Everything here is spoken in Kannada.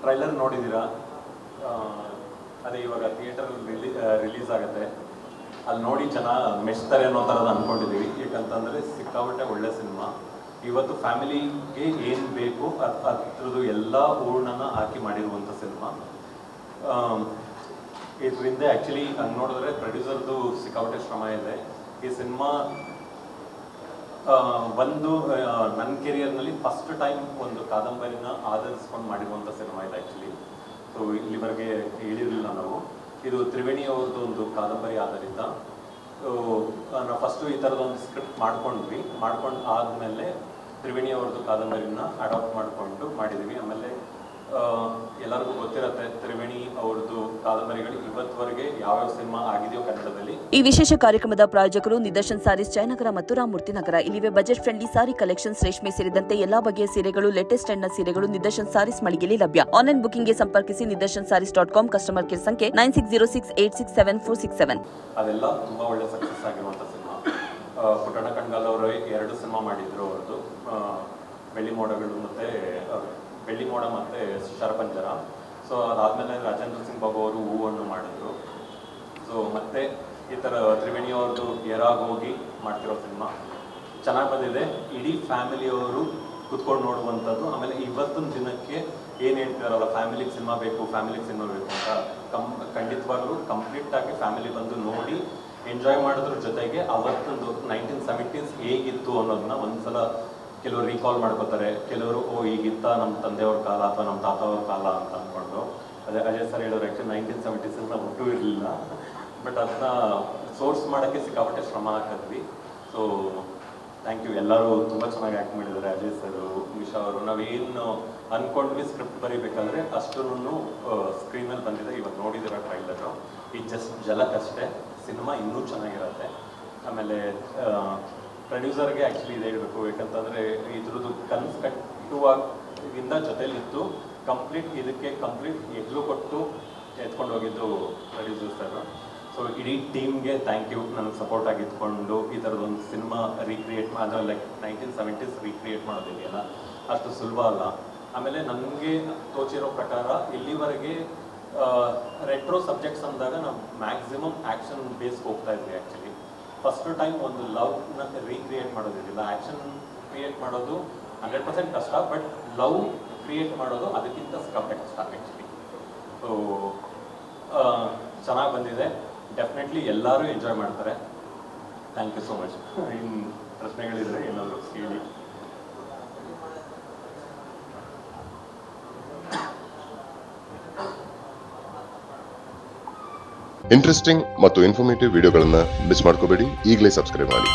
ಟ್ರೈಲರ್ ನೋಡಿದ್ದೀರಾ? ಅದೇ ಇವಾಗ ಥಿಯೇಟರಲ್ಲಿ ರಿಲೀಸ್ ಆಗುತ್ತೆ. ಅಲ್ಲಿ ನೋಡಿ ಜನ ಮೆಚ್ತಾರೆ ಅನ್ನೋ ಥರದ್ದು ಅಂದ್ಕೊಂಡಿದ್ದೀವಿ. ಯಾಕಂತಂದರೆ ಸಿಕ್ಕಾಪಟ್ಟೆ ಒಳ್ಳೆ ಸಿನಿಮಾ. ಇವತ್ತು ಫ್ಯಾಮಿಲಿಗೆ ಏನು ಬೇಕು ಅದ್ರದ್ದು ಎಲ್ಲ ಹೂರ್ಣನ ಹಾಕಿ ಮಾಡಿರುವಂಥ ಸಿನಿಮಾ. ಇದರಿಂದ ಆ್ಯಕ್ಚುಲಿ ಹಂಗೆ ನೋಡಿದ್ರೆ ಪ್ರೊಡ್ಯೂಸರ್ದು ಸಿಕ್ಕಾಪಟ್ಟೆ ಶ್ರಮ ಇದೆ. ಈ ಸಿನಿಮಾ ನನ್ನ ಕೆರಿಯರ್ನಲ್ಲಿ ಫಸ್ಟ್ ಟೈಮ್ ಒಂದು ಕಾದಂಬರಿನ ಆಧರಿಸ್ಕೊಂಡು ಮಾಡಿರುವಂಥ ಸಿನಿಮಾ ಇದೆ ಆ್ಯಕ್ಚುಲಿ. ಸೊ ಇಲ್ಲಿವರೆಗೆ ಹೇಳಿರಲಿಲ್ಲ ನಾವು. ಇದು ತ್ರಿವೇಣಿ ಅವ್ರದ್ದು ಒಂದು ಕಾದಂಬರಿ ಆಧಾರಿತ. ನಾವು ಫಸ್ಟು ಈ ಥರದೊಂದು ಸ್ಕ್ರಿಪ್ಟ್ ಮಾಡ್ಕೊಂಡು ಆದಮೇಲೆ ತ್ರಿವೇಣಿ ಅವ್ರದ್ದು ಕಾದಂಬರಿನ ಅಡಾಪ್ಟ್ ಮಾಡಿಕೊಂಡು ಮಾಡಿದ್ದೀವಿ. ಆಮೇಲೆ ಎಲ್ಲರಿಗೂ ಗೊತ್ತಿರುತ್ತೆ ತ್ರಿವೇಣಿ ಅವ್ರದ್ದು ಕಾದಂಬರಿಗಳು ಇವತ್ತವರೆಗೆ ಯಾವ್ಯಾವ ಸಿನಿಮಾ ಆಗಿದೆಯೋ ಕನ್ನಡದಲ್ಲಿ. ಈ ವಿಶೇಷ ಕಾರ್ಯಕ್ರಮದ ಪ್ರಾಯೋಜಕರು ನಿದರ್ಶನ್ ಸಾರೀಸ್ ಜಯನಗರ ಮತ್ತು ರಾಮಮೂರ್ತಿ ನಗರ. ಇಲ್ಲಿವೆ ಬಜೆಟ್ ಫ್ರೆಂಡ್ಲಿ ಸಾರಿ ಕಲೆಕ್ಷನ್ಸ್, ರೇಷ್ಮೆ ಸೇರಿದಂತೆ ಎಲ್ಲಾ ಬಗೆಯ ಸೀರೆಗಳು, ಲೇಟೆಸ್ಟ್ ಟ್ರೆಂಡ್ನ ಸೀರೆಗಳು ನಿದರ್ಶನ್ ಸಾರೀಸ್ ಮಳಿಗೆಯಲ್ಲಿ ಲಭ್ಯ. ಆನ್ಲೈನ್ ಬುಕಿಂಗ್ಗೆ ಸಂಪರ್ಕಿಸಿ nidarshansarees.com. ಕಸ್ಟಮರ್ ಕೇರ್ ಸಂಖ್ಯೆ 9606867467. ಅದೆಲ್ಲ ತುಂಬಾ ಒಳ್ಳೆ ಸಕ್ಸಸ್ ಆಗಿರುವಂಥ ಸಿನಿಮಾ. ಪುಟ್ಟಣ್ಣ ಕಣ್ಗಾಲ್ ಅವರು 2 ಸಿನಿಮಾ ಮಾಡಿದ್ರು. ಅವ್ರದ್ದು ಬೆಳ್ಳಿ ಮೋಡ ಮತ್ತು ಶರಪಂಜರ. ಸೊ ಅದಾದಮೇಲೆ ರಾಜೇಂದ್ರ ಸಿಂಗ್ ಬಾಬು ಅವರು ಹೂವನ್ನು ಮಾಡಿದ್ರು. ಸೊ ಮತ್ತೆ ಈ ಥರ ತ್ರಿವೇಣಿ ಅವ್ರದ್ದು ಎರಾಗಿ ಹೋಗಿ ಮಾಡ್ತಿರೋ ಸಿನಿಮಾ ಚೆನ್ನಾಗಿ ಬಂದಿದೆ. ಇಡೀ ಫ್ಯಾಮಿಲಿಯವರು ಕುತ್ಕೊಂಡು ನೋಡುವಂಥದ್ದು. ಆಮೇಲೆ ಇವತ್ತಿನ ದಿನಕ್ಕೆ ಏನು ಹೇಳ್ತಾರಲ್ಲ, ಫ್ಯಾಮಿಲಿಗೆ ಸಿನಿಮಾ ಬೇಕು ಅಂತ ಖಂಡಿತವಾಗ್ಲೂ ಕಂಪ್ಲೀಟಾಗಿ ಫ್ಯಾಮಿಲಿ ಬಂದು ನೋಡಿ ಎಂಜಾಯ್ ಮಾಡೋದ್ರ ಜೊತೆಗೆ ಅವತ್ತೊಂದು 1970s ಹೇಗಿತ್ತು ಅನ್ನೋದನ್ನ ಒಂದ್ಸಲ ಕೆಲವರು ರೀಕಾಲ್ ಮಾಡ್ಕೋತಾರೆ. ಕೆಲವರು ಈಗಿತ್ತ ನಮ್ಮ ತಂದೆಯವ್ರ ಕಾಲ ಅಥವಾ ನಮ್ಮ ತಾತವ್ರ ಕಾಲ ಅಂತ ಅಂದ್ಕೊಂಡು. ಅದೇ ಅಜಯ್ ಸರ್ ಹೇಳೋರು ಆ್ಯಕ್ಚುಲಿ 1970s ನಾವು ಹುಟ್ಟೂ ಇರಲಿಲ್ಲ. ಬಟ್ ಅದನ್ನ ಸೋರ್ಸ್ ಮಾಡೋಕ್ಕೆ ಸಿಕ್ಕಾಪಟ್ಟೆ ಶ್ರಮ ಹಾಕಿದ್ವಿ. So thank you. ಎಲ್ಲರೂ ತುಂಬ ಚೆನ್ನಾಗಿ ಆ್ಯಕ್ಟ್ ಮಾಡಿದ್ದಾರೆ. ಅಜಯ್ ಸರು, ನಿಶಾ ಅವರು. ನಾವೇನು ಅಂದ್ಕೊಂಡ್ವಿ ಸ್ಕ್ರಿಪ್ಟ್ ಬರೀಬೇಕಾದ್ರೆ ಅಷ್ಟನ್ನು ಸ್ಕ್ರೀನಲ್ಲಿ ಬಂದಿದೆ. ಇವತ್ತು ನೋಡಿದಿರೋ ಟ್ರೈಲರು. ಇದು ಜಸ್ಟ್ ಝಲಕ್ ಅಷ್ಟೇ. ಸಿನಿಮಾ ಇನ್ನೂ ಚೆನ್ನಾಗಿರುತ್ತೆ. ಆಮೇಲೆ ಪ್ರೊಡ್ಯೂಸರ್ಗೆ ಆ್ಯಕ್ಚುಲಿ ಇದು ಹೇಳಬೇಕು. ಯಾಕಂತಂದರೆ ಇದ್ರದ್ದು ಕನಸು ಕಟ್ಟುವಾಗಿಂದ ಜೊತೆಲಿದ್ದು ಇದಕ್ಕೆ ಕಂಪ್ಲೀಟ್ ಎಗ್ಲು ಕೊಟ್ಟು ಎತ್ಕೊಂಡು ಹೋಗಿದ್ದು ಪ್ರೊಡ್ಯೂಸರ್ ಸರ್. ಸೊ ಇಡೀ ಟೀಮ್ಗೆ ಥ್ಯಾಂಕ್ ಯು. ನನಗೆ ಸಪೋರ್ಟ್ ಆಗಿ ಇಟ್ಕೊಂಡು ಈ ಥರದೊಂದು ಸಿನಿಮಾ ರೀಕ್ರಿಯೇಟ್ ಅಂದರೆ ಲೈಕ್ 1970s ರೀಕ್ರಿಯೇಟ್ ಮಾಡೋದಿದೆಯಲ್ಲ, ಅಷ್ಟು ಸುಲಭ ಅಲ್ಲ. ಆಮೇಲೆ ನನಗೆ ತೋಚಿರೋ ಪ್ರಕಾರ ಇಲ್ಲಿವರೆಗೆ ರೆಟ್ರೋ ಸಬ್ಜೆಕ್ಟ್ಸ್ ಅಂದಾಗ ನಾವು ಮ್ಯಾಕ್ಸಿಮಮ್ ಆ್ಯಕ್ಷನ್ ಬೇಸ್ಗೆ ಹೋಗ್ತಾ ಇದ್ವಿ. ಆ್ಯಕ್ಚುಲಿ ಫಸ್ಟ್ ಟೈಮ್ ಒಂದು ಲವ್ನ ರೀಕ್ರಿಯೇಟ್ ಮಾಡೋದಿಲ್ಲ. ಆ್ಯಕ್ಷನ್ ಕ್ರಿಯೇಟ್ ಮಾಡೋದು 100% ಕಷ್ಟ. ಬಟ್ ಲವ್ ಕ್ರಿಯೇಟ್ ಮಾಡೋದು ಅದಕ್ಕಿಂತ ಸಿಕ್ಕಾಪಟ್ಟೆ ಕಷ್ಟ ಆ್ಯಕ್ಚುಲಿ. ಸೊ ಚೆನ್ನಾಗಿ ಬಂದಿದೆ. ಡೆಫಿನೆಟ್ಲಿ ಎಲ್ಲರೂ ಎಂಜಾಯ್ ಮಾಡ್ತಾರೆ. Thank you so much. ಇನ್ನು ಪ್ರಶ್ನೆಗಳಿದ್ರೆ ಏನಾದರೂ ಕೇಳಿ. ಇಂಟ್ರೆಸ್ಟಿಂಗ್ ಮತ್ತು ಇನ್ಫಾರ್ಮೇಟಿವ್ ವಿಡಿಯೋಗಳನ್ನು ಮಿಸ್ ಮಾಡ್ಕೋಬೇಡಿ. ಈಗಲೇ ಸಬ್ಸ್ಕ್ರೈಬ್ ಮಾಡಿ.